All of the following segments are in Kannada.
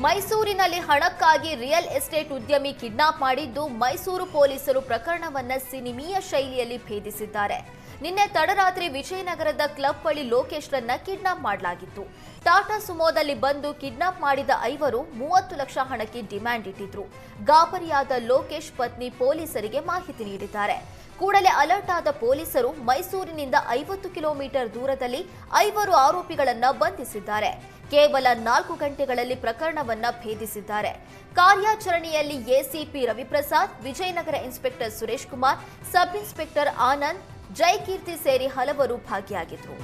ಮೈಸೂರಿನಲ್ಲಿ ಹಣಕ್ಕಾಗಿ ರಿಯಲ್ ಎಸ್ಟೇಟ್ ಉದ್ಯಮಿ ಕಿಡ್ನಾಪ್ ಮಾಡಿದ್ದು ಮೈಸೂರು ಪೊಲೀಸರು ಪ್ರಕರಣವನ್ನ ಸಿನಿಮೀಯ ಶೈಲಿಯಲ್ಲಿ ಭೇದಿಸಿದ್ದಾರೆ. ನಿನ್ನೆ ತಡರಾತ್ರಿ ವಿಜಯನಗರದ ಕ್ಲಬ್ ಬಳಿ ಲೋಕೇಶ್ರನ್ನ ಕಿಡ್ನಾಪ್ ಮಾಡಲಾಗಿತ್ತು. ಟಾಟಾ ಸುಮೋದಲ್ಲಿ ಬಂದು ಕಿಡ್ನಾಪ್ ಮಾಡಿದ ಐವರು 30 ಲಕ್ಷ ಹಣಕ್ಕೆ ಡಿಮ್ಯಾಂಡ್ ಇಟ್ಟಿದ್ರು. ಗಾಬರಿಯಾದ ಲೋಕೇಶ್ ಪತ್ನಿ ಪೊಲೀಸರಿಗೆ ಮಾಹಿತಿ ನೀಡಿದ್ದಾರೆ. ಕೂಡಲೇ ಅಲರ್ಟ್ ಆದ ಪೊಲೀಸರು ಮೈಸೂರಿನಿಂದ 50 ಕಿಲೋಮೀಟರ್ ದೂರದಲ್ಲಿ ಐವರು ಆರೋಪಿಗಳನ್ನ ಬಂಧಿಸಿದ್ದಾರೆ. ಕೇವಲ 4 ಗಂಟೆಗಳಲ್ಲಿ ಪ್ರಕರಣವನ್ನ ಭೇದಿಸಿದ್ದಾರೆ. ಕಾರ್ಯಾಚರಣೆಯಲ್ಲಿ ACP Raviprasad, Vijayanagara inspector Suresh Kumar, sub inspector Anand, Jaikirti ಸೇರಿ ಹಲವರು ಭಾಗಿಯಾಗಿದ್ದರು.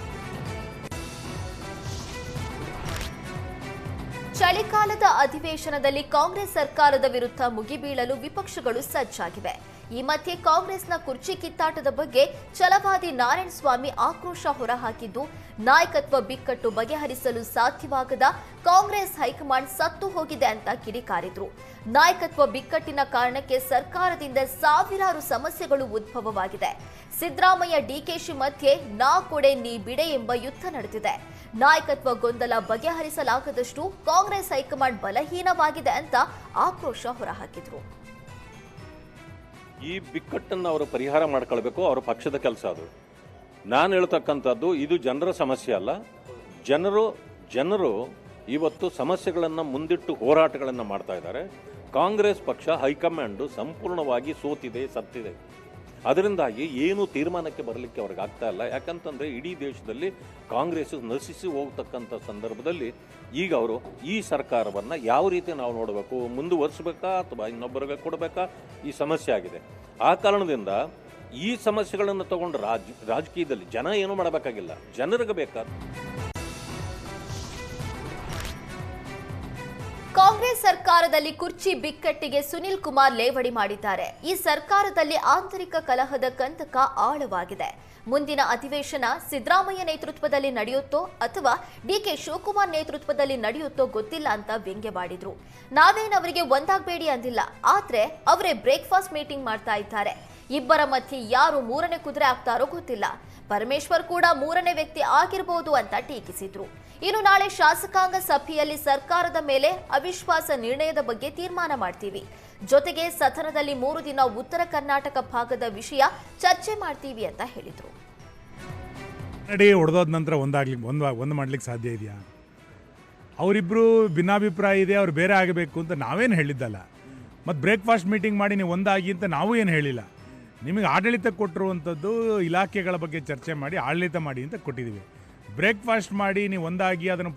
ಚಳಿಗಾಲದ ಅಧಿವೇಶನದಲ್ಲಿ ಕಾಂಗ್ರೆಸ್ ಸರ್ಕಾರದ ವಿರುದ್ಧ ಮುಗಿಬೀಳಲು ವಿಪಕ್ಷಗಳು ಸಜ್ಜಾಗಿವೆ. ಈ ಮಧ್ಯೆ ಕಾಂಗ್ರೆಸ್ನ ಕುರ್ಚಿ ಕಿತ್ತಾಟದ ಬಗ್ಗೆ ಛಲವಾದಿ ನಾರಾಯಣಸ್ವಾಮಿ ಆಕ್ರೋಶ ಹೊರಹಾಕಿದ್ದು, ನಾಯಕತ್ವ ಬಿಕ್ಕಟ್ಟು ಬಗೆಹರಿಸಲು ಸಾಧ್ಯವಾಗದ ಕಾಂಗ್ರೆಸ್ ಹೈಕಮಾಂಡ್ ಸತ್ತು ಹೋಗಿದೆ ಅಂತ ಕಿಡಿಕಾರಿದ್ರು. ನಾಯಕತ್ವ ಬಿಕ್ಕಟ್ಟಿನ ಕಾರಣಕ್ಕೆ ಸರ್ಕಾರದಿಂದ ಸಾವಿರಾರು ಸಮಸ್ಯೆಗಳು ಉದ್ಭವವಾಗಿದೆ. ಸಿದ್ದರಾಮಯ್ಯ ಡಿಕೆಶಿ ಮಧ್ಯೆ ನಾ ಕೊಡೆ ನೀ ಬಿಡೆ ಎಂಬ ಯುದ್ಧ ನಡೆದಿದೆ. ನಾಯಕತ್ವ ಗೊಂದಲ ಬಗೆಹರಿಸಲಾಗದಷ್ಟು ಕಾಂಗ್ರೆಸ್ ಹೈಕಮಾಂಡ್ ಬಲಹೀನವಾಗಿದೆ ಅಂತ ಆಕ್ರೋಶ ಹೊರಹಾಕಿದ್ರು. ಈ ಬಿಕ್ಕಟ್ಟನ್ನು ಅವರು ಪರಿಹಾರ ಮಾಡ್ಕೊಳ್ಬೇಕು, ಅವರ ಪಕ್ಷದ ಕೆಲಸ ಅದು. ನಾನು ಹೇಳ್ತಕ್ಕಂಥದ್ದು ಇದು ಜನರ ಸಮಸ್ಯೆ ಅಲ್ಲ. ಜನರು ಇವತ್ತು ಸಮಸ್ಯೆಗಳನ್ನು ಮುಂದಿಟ್ಟು ಹೋರಾಟಗಳನ್ನು ಮಾಡ್ತಾ ಇದ್ದಾರೆ. ಕಾಂಗ್ರೆಸ್ ಪಕ್ಷ ಹೈಕಮಾಂಡು ಸಂಪೂರ್ಣವಾಗಿ ಸೋತಿದೆ, ಸತ್ತಿದೆ. ಅದರಿಂದಾಗಿ ಏನು ತೀರ್ಮಾನಕ್ಕೆ ಬರಲಿಕ್ಕೆ ಅವ್ರಿಗೆ ಆಗ್ತಾ ಇಲ್ಲ. ಯಾಕಂತಂದರೆ ಇಡೀ ದೇಶದಲ್ಲಿ ಕಾಂಗ್ರೆಸ್ ನಶಿಸಿ ಹೋಗ್ತಕ್ಕಂಥ ಸಂದರ್ಭದಲ್ಲಿ ಈಗ ಅವರು ಈ ಸರ್ಕಾರವನ್ನು ಯಾವ ರೀತಿ ನಾವು ನೋಡಬೇಕು, ಮುಂದುವರಿಸಬೇಕಾ ಅಥವಾ ಇನ್ನೊಬ್ಬರಿಗೆ ಕೊಡಬೇಕಾ, ಈ ಸಮಸ್ಯೆ ಆಗಿದೆ. ಆ ಕಾರಣದಿಂದ ಈ ಸಮಸ್ಯೆಗಳನ್ನು ತಗೊಂಡು ರಾಜಕೀಯದಲ್ಲಿ ಜನ ಏನು ಮಾಡಬೇಕಾಗಿಲ್ಲ, ಜನರಿಗೆ ಬೇಕಾದ. ಕಾಂಗ್ರೆಸ್ ಸರ್ಕಾರದಲ್ಲಿ ಕುರ್ಚಿ ಬಿಕ್ಕಟ್ಟಿಗೆ ಸುನಿಲ್ ಕುಮಾರ್ ಲೇವಡಿ ಮಾಡಿದ್ದಾರೆ. ಈ ಸರ್ಕಾರದಲ್ಲಿ ಆಂತರಿಕ ಕಲಹದ ಕಂದಕ ಆಳವಾಗಿದೆ. ಮುಂದಿನ ಅಧಿವೇಶನ ಸಿದ್ದರಾಮಯ್ಯ ನೇತೃತ್ವದಲ್ಲಿ ನಡೆಯುತ್ತೋ ಅಥವಾ ಡಿಕೆ ಶಿವಕುಮಾರ್ ನೇತೃತ್ವದಲ್ಲಿ ನಡೆಯುತ್ತೋ ಗೊತ್ತಿಲ್ಲ ಅಂತ ವ್ಯಂಗ್ಯವಾಡಿದ್ರು. ನಾವೇನವರಿಗೆ ಒಂದಾಗಬೇಡಿ ಅಂದಿಲ್ಲ, ಆದ್ರೆ ಅವರೇ ಬ್ರೇಕ್ಫಾಸ್ಟ್ ಮೀಟಿಂಗ್ ಮಾಡ್ತಾ ಇದ್ದಾರೆ. ಇಬ್ಬರ ಮಧ್ಯೆ ಯಾರು ಮೂರನೇ ಕುದುರೆ ಆಗ್ತಾರೋ ಗೊತ್ತಿಲ್ಲ. ಪರಮೇಶ್ವರ್ ಕೂಡ ಮೂರನೇ ವ್ಯಕ್ತಿ ಆಗಿರಬಹುದು ಅಂತ ಟೀಕಿಸಿದ್ರು. ಇನ್ನು ನಾಳೆ ಶಾಸಕಾಂಗ ಸಭೆಯಲ್ಲಿ ಸರ್ಕಾರದ ಮೇಲೆ ಅವಿಶ್ವಾಸ ನಿರ್ಣಯದ ಬಗ್ಗೆ ತೀರ್ಮಾನ ಮಾಡ್ತೀವಿ. ಜೊತೆಗೆ ಸದನದಲ್ಲಿ 3 ದಿನ ಉತ್ತರ ಕರ್ನಾಟಕ ಭಾಗದ ವಿಷಯ ಚರ್ಚೆ ಮಾಡ್ತೀವಿ ಅಂತ ಹೇಳಿದ್ರು. ಹೊಡೆದೋದ ನಂತರ ಒಂದು ಮಾಡ್ಲಿಕ್ಕೆ ಸಾಧ್ಯ ಇದೆಯಾ? ಅವರಿಬ್ರು ಭಿನ್ನಾಭಿಪ್ರಾಯ ಇದೆ, ಅವ್ರು ಬೇರೆ ಆಗಬೇಕು ಅಂತ ನಾವೇನು ಹೇಳಿದ್ದಲ್ಲ. ಮತ್ತು ಬ್ರೇಕ್ಫಾಸ್ಟ್ ಮೀಟಿಂಗ್ ಮಾಡಿ ನೀವು ಒಂದಾಗಿ ಅಂತ ನಾವು ಏನು ಹೇಳಿಲ್ಲ. ನಿಮಗೆ ಆಡಳಿತ ಕೊಟ್ಟಿರುವಂಥದ್ದು ಇಲಾಖೆಗಳ ಬಗ್ಗೆ ಚರ್ಚೆ ಮಾಡಿ ಆಡಳಿತ ಮಾಡಿ ಅಂತ ಕೊಟ್ಟಿದ್ದೀವಿ. ಬ್ರೇಕ್ಫಾಸ್ಟ್ ಮಾಡಿ ನೀವು ಒಂದಾಗಿ ಅದನ್ನು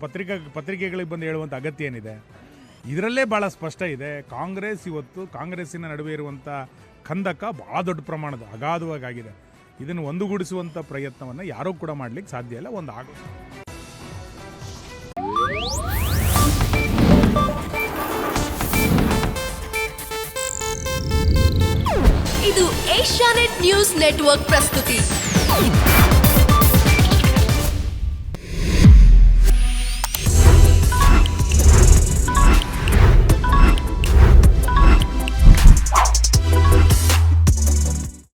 ಪತ್ರಿಕೆಗಳಿಗೆ ಬಂದು ಹೇಳುವಂಥ ಅಗತ್ಯ ಏನಿದೆ? ಇದರಲ್ಲೇ ಭಾಳ ಸ್ಪಷ್ಟ ಇದೆ. ಕಾಂಗ್ರೆಸ್ಸಿನ ನಡುವೆ ಇರುವಂಥ ಕಂದಕ ಭಾಳ ದೊಡ್ಡ ಪ್ರಮಾಣದ ಅಗಾಧವಾಗಿದೆ. ಇದನ್ನು ಒಂದುಗೂಡಿಸುವಂಥ ಪ್ರಯತ್ನವನ್ನು ಯಾರೂ ಕೂಡ ಮಾಡಲಿಕ್ಕೆ ಸಾಧ್ಯ ಇಲ್ಲ. ಇದು ಏಷ್ಯಾನೆಟ್ ನ್ಯೂಸ್ ನೆಟ್ವರ್ಕ್ ಪ್ರಸ್ತುತಿ.